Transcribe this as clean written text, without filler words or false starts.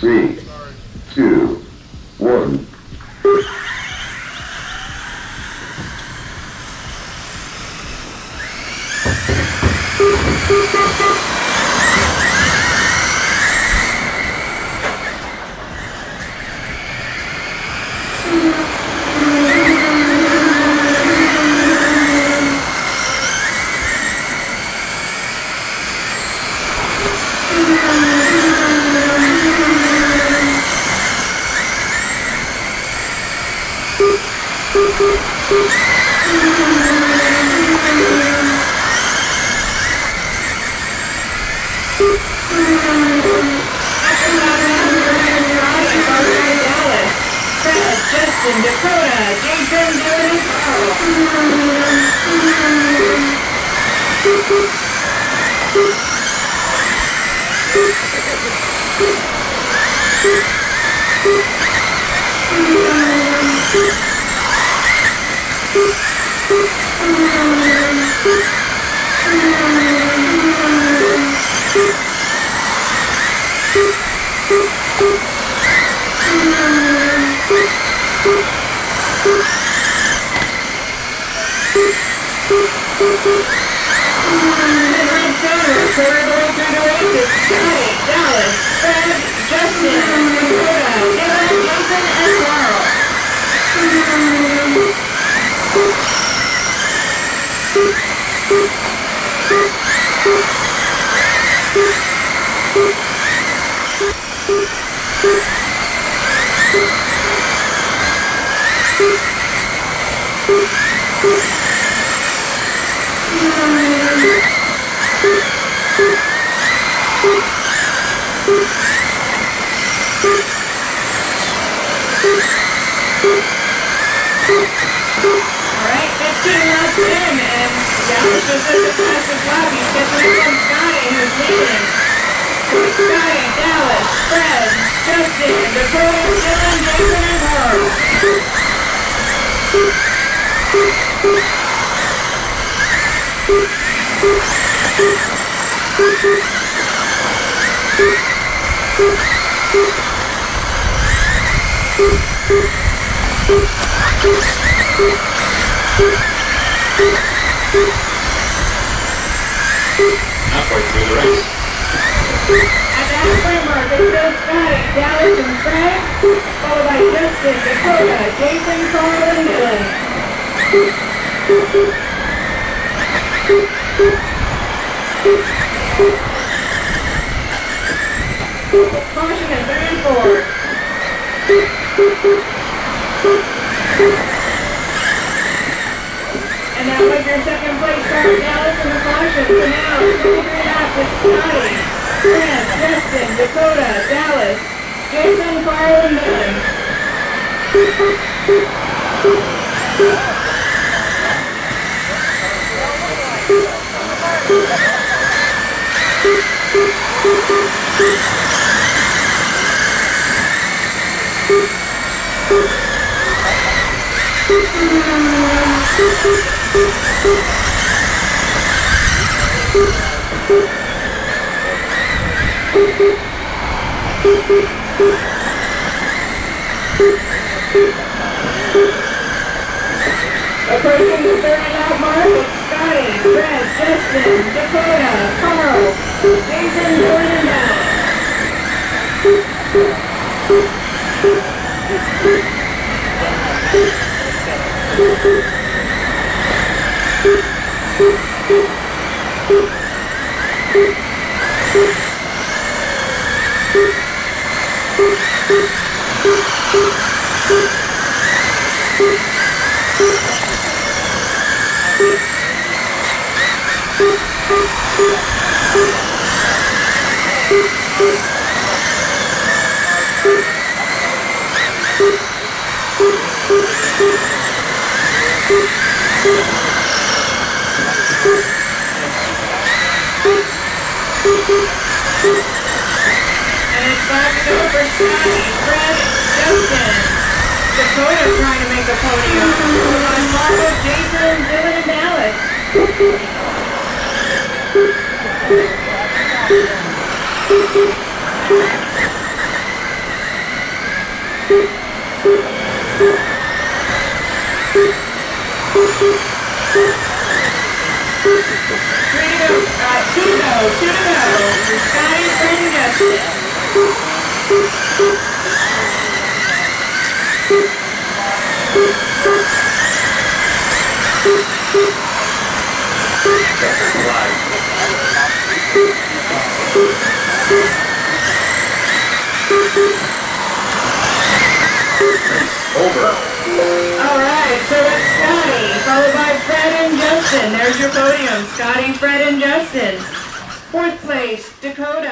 3, 2, 1. Justin, Dakota, Jason, Dylan, and Carl. Dallas, Fred, Justin, Dakota, Dylan, Jason, and Carl. Alright, 15 laps in, and Dallas just did the fastest lap. He's catching from Scotty, who's leading. Scotty, Dallas, Fred, Justin, Dakota, Dylan, Jason, and Carl. Halfway through the race. At the halfway mark, it says Scotty, Dallas, and Fred, followed by Justin, Dakota, Jason, Carl, and Dylan. Caution at 3 and 4. And that was your second place car, Dallas, in the caution. So now, 23 laps with Scotty, Fred, Justin, Dakota, Dallas, Jason, Carl, and Dylan. Approaching the 30-lap mark, Scotty, Fred, Justin, Dakota, Carl, Jason, Dylan, and Dallas. And it's back to go for Scotty, Fred, Justin, Dakota trying to make a podium. On Marco, Jason, Dylan, and Dallas. And 5 to go for Scotty, Fred, Justin, Dakota, Dylan, Jason, and Carl. 16 laps in, and Dallas just did the fastest lap. He's catching from Scotty, Fred, Justin, Dakota, Dylan, Jason, and Carl. Two to go. Scotty, Fred, and Justin. Over. Alright, so it's Scotty, followed by Fred and Justin. There's your podium. Scotty, Fred, and Justin. Fourth place, Dakota.